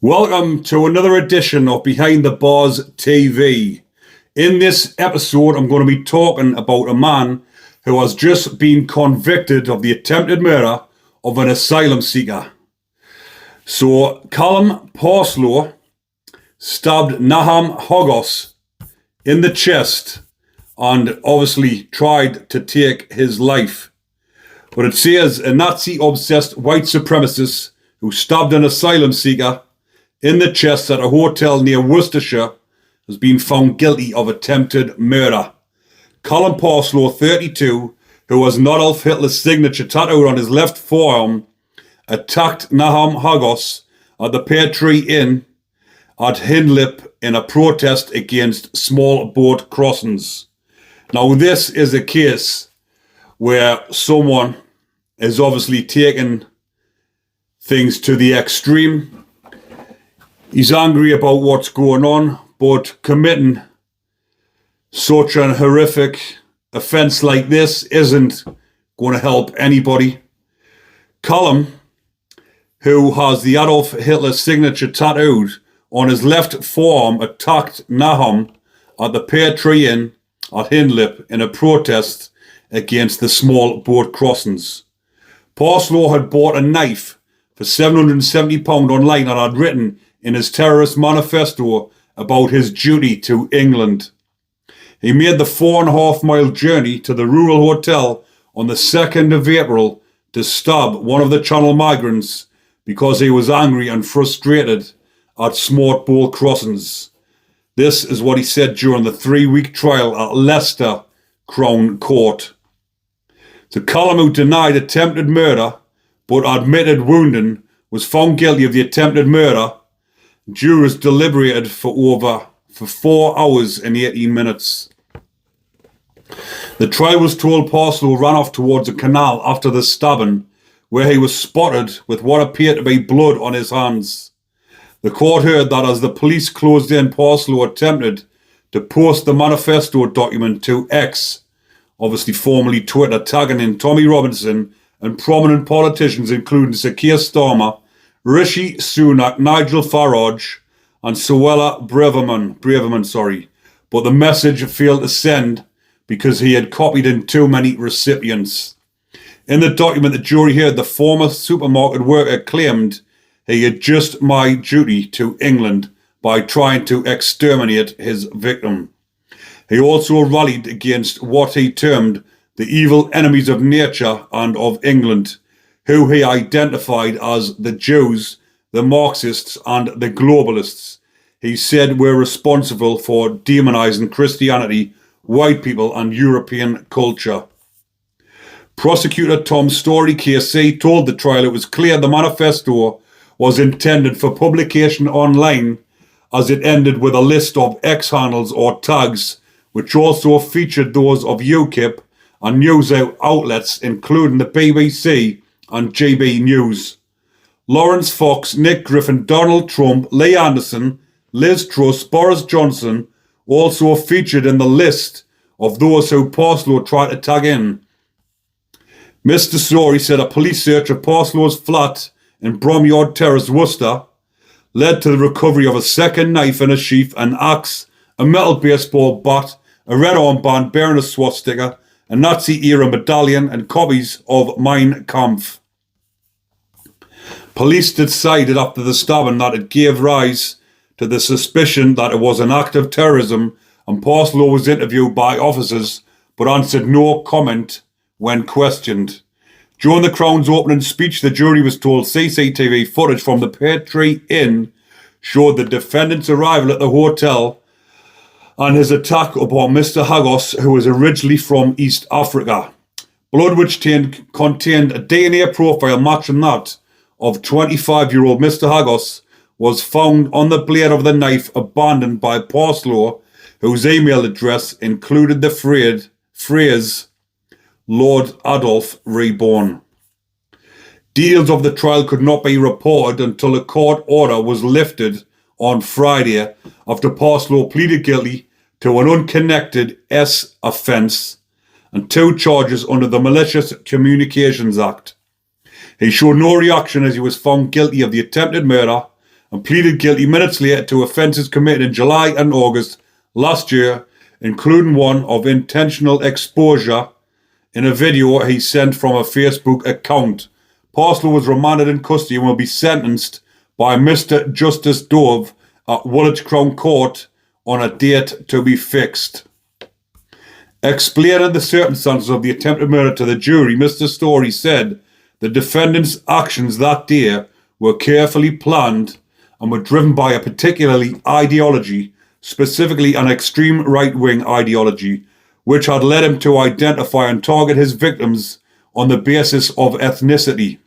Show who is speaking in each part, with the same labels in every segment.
Speaker 1: Welcome to another edition of Behind the Bars TV. In this episode, I'm going to be talking about a man who has just been convicted of the attempted murder of an asylum seeker. So, Callum Parslow stabbed Nahum Hogos in the chest and obviously tried to take his life. But it says a Nazi-obsessed white supremacist who stabbed an asylum seeker in the chest at a hotel near Worcestershire has been found guilty of attempted murder. Callum Parslow, 32, who has Adolf Hitler's signature tattooed on his left forearm, attacked Nahum Hogos at the Pear Tree Inn at Hindlip in a protest against small boat crossings. Now, this is a case where someone is obviously taking things to the extreme. He's angry about what's going on, but committing such an horrific offence like this isn't going to help anybody. Callum, who has the Adolf Hitler signature tattooed on his left forearm, attacked Nahum at the Pear Tree Inn at Hindlip in a protest against the small boat crossings. Parslow had bought a knife for £770 online and had written in his terrorist manifesto about his duty to England. He made the 4.5-mile journey to the rural hotel on the 2nd of April to stab one of the Channel migrants because he was angry and frustrated at smart boat crossings. This is what he said during the 3-week trial at Leicester Crown Court. So Callum, who denied attempted murder but admitted wounding, was found guilty of the attempted murder. Jurors deliberated for 4 hours and 18 minutes. The trial was told Parslow ran off towards a canal after the stabbing, where he was spotted with what appeared to be blood on his hands. The court heard that as the police closed in, Parslow attempted to post the manifesto document to X, obviously formerly Twitter, tagging in Tommy Robinson and prominent politicians including Sir Keir Starmer, Rishi Sunak, Nigel Farage, and Suella Braverman, but the message failed to send because he had copied in too many recipients. In the document, the jury heard the former supermarket worker claimed he had just my duty to England by trying to exterminate his victim. He also rallied against what he termed the evil enemies of nature and of England, who he identified as the Jews, the Marxists, and the globalists. He said were responsible for demonizing Christianity, white people, and European culture. Prosecutor Tom Story KC told the trial it was clear the manifesto was intended for publication online, as it ended with a list of X handles or tags, which also featured those of UKIP and news outlets including the BBC and GB News. Lawrence Fox, Nick Griffin, Donald Trump, Lee Anderson, Liz Truss, Boris Johnson also featured in the list of those who Parslow tried to tag in. Mr. Story said a police search of Parslow's flat in Bromyard Terrace, Worcester, led to the recovery of a second knife and a sheath, an axe, a metal baseball bat, a red armband bearing a swastika, a Nazi-era medallion, and copies of Mein Kampf. Police decided after the stabbing that it gave rise to the suspicion that it was an act of terrorism, and Parslow was interviewed by officers but answered no comment when questioned. During the Crown's opening speech, the jury was told CCTV footage from the Pear Tree Inn showed the defendant's arrival at the hotel and his attack upon Mr. Hagos, who was originally from East Africa. Blood which contained a DNA profile matching that of 25-year-old Mr. Hagos was found on the blade of the knife abandoned by Parslow, whose email address included the phrase Lord Adolf Reborn. Details of the trial could not be reported until a court order was lifted on Friday after Parslow pleaded guilty to an unconnected S offence and 2 charges under the Malicious Communications Act. He showed no reaction as he was found guilty of the attempted murder and pleaded guilty minutes later to offences committed in July and August last year, including one of intentional exposure in a video he sent from a Facebook account. Parslow was remanded in custody and will be sentenced by Mr. Justice Dove at Woolwich Crown Court on a date to be fixed. Explaining the circumstances of the attempted murder to the jury, Mr. Story said the defendant's actions that day were carefully planned and were driven by a particularly ideology, specifically an extreme right-wing ideology, which had led him to identify and target his victims on the basis of ethnicity.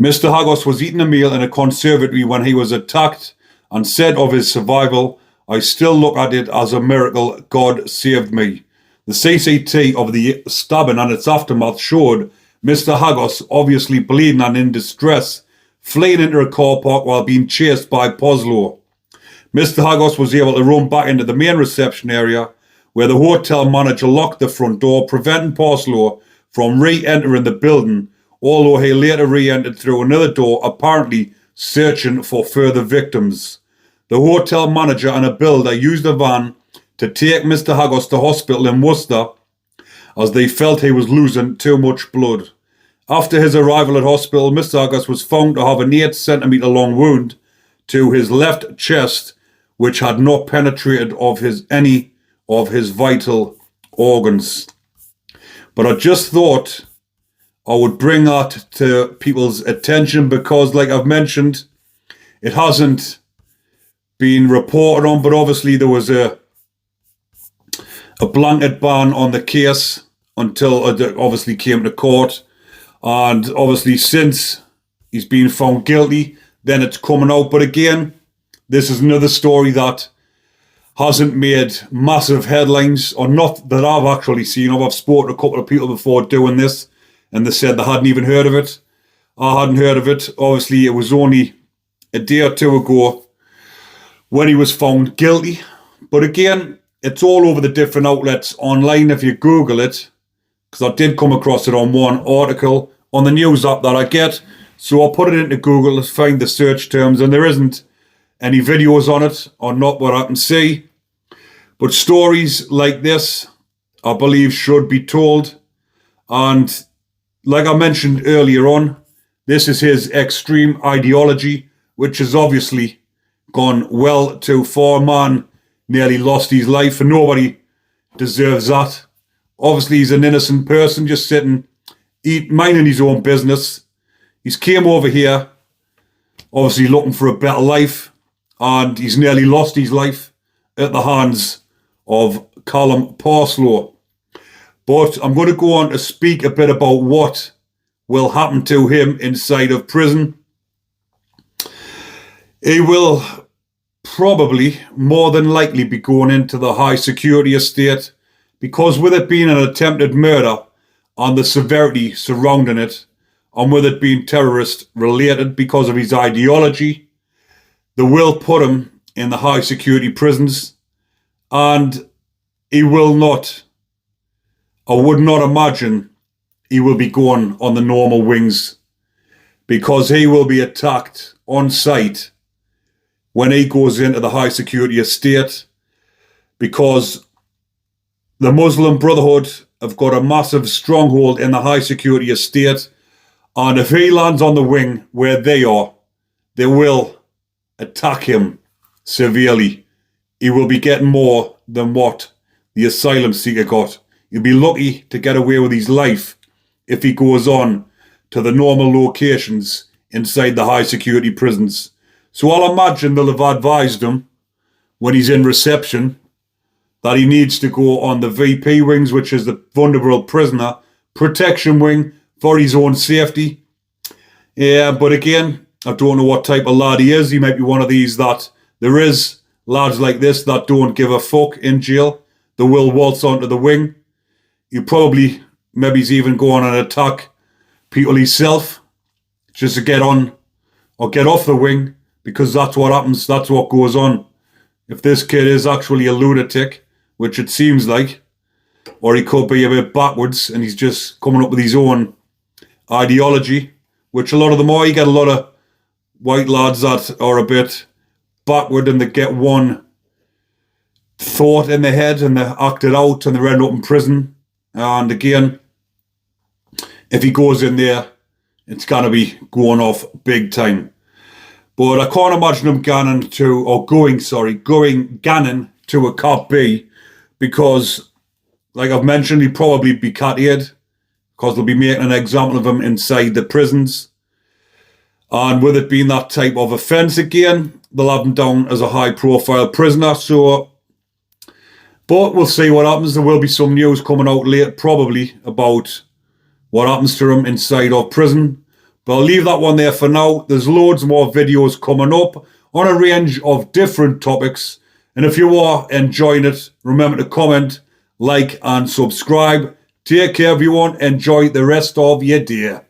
Speaker 1: Mr. Hagos was eating a meal in a conservatory when he was attacked and said of his survival, "I still look at it as a miracle God saved me." The CCT of the stabbing and its aftermath showed Mr. Hagos obviously bleeding and in distress, fleeing into a car park while being chased by Parslow. Mr. Hagos was able to run back into the main reception area where the hotel manager locked the front door, preventing Parslow from re-entering the building, although he later re-entered through another door, apparently searching for further victims. The hotel manager and a builder used a van to take Mr. Hagos to hospital in Worcester as they felt he was losing too much blood. After his arrival at hospital, Mr. Hagos was found to have an 8-centimetre long wound to his left chest, which had not penetrated any of his vital organs. But I just thought I would bring that to people's attention because, like I've mentioned, it hasn't been reported on, but obviously there was a blanket ban on the case until it obviously came to court. And obviously since he's been found guilty, then it's coming out. But again, this is another story that hasn't made massive headlines, or not that I've actually seen. I've spoken to a couple of people before doing this, and they said they hadn't even heard of it. I hadn't heard of it. Obviously, it was only a day or two ago when he was found guilty. But again, it's all over the different outlets online if you Google it, because I did come across it on one article on the news app that I get. So I'll put it into Google to find the search terms, and there isn't any videos on it, or not what I can see. But stories like this, I believe, should be told. And like I mentioned earlier on, this is his extreme ideology, which has obviously gone well too far. Man nearly lost his life, and nobody deserves that. Obviously, he's an innocent person just sitting, minding his own business. He's came over here, obviously looking for a better life, and he's nearly lost his life at the hands of Callum Parslow. But I'm going to go on to speak a bit about what will happen to him inside of prison. He will probably, more than likely, be going into the high security estate, because with it being an attempted murder and the severity surrounding it, and with it being terrorist related because of his ideology, they will put him in the high security prisons, and he will not, I would not imagine he will be going on the normal wings, because he will be attacked on sight when he goes into the high security estate, because the Muslim Brotherhood have got a massive stronghold in the high security estate, and if he lands on the wing where they are, they will attack him severely. He will be getting more than what the asylum seeker got. He'll be lucky to get away with his life if he goes on to the normal locations inside the high security prisons. So I'll imagine they'll have advised him when he's in reception that he needs to go on the VP wings, which is the vulnerable prisoner protection wing, for his own safety. Yeah, but again, I don't know what type of lad he is. He might be one of these that there is lads like this that don't give a fuck in jail. They will waltz onto the wing. He probably, maybe he's even going on and attack people himself just to get on or get off the wing, because that's what happens, that's what goes on. If this kid is actually a lunatic, which it seems like, or he could be a bit backwards and he's just coming up with his own ideology, which a lot of them are. You get a lot of white lads that are a bit backward and they get one thought in their head and they act it out and they end up in prison. And again, if he goes in there, it's going to be going off big time. But I can't imagine him going Gannon to a Cop B, because, like I've mentioned, he'd probably be catted because they'll be making an example of him inside the prisons. And with it being that type of offence again, they'll have him down as a high-profile prisoner. But we'll see what happens. There will be some news coming out later, probably, about what happens to him inside of prison. But I'll leave that one there for now. There's loads more videos coming up on a range of different topics. And if you are enjoying it, remember to comment, like, and subscribe. Take care, everyone. Enjoy the rest of your day.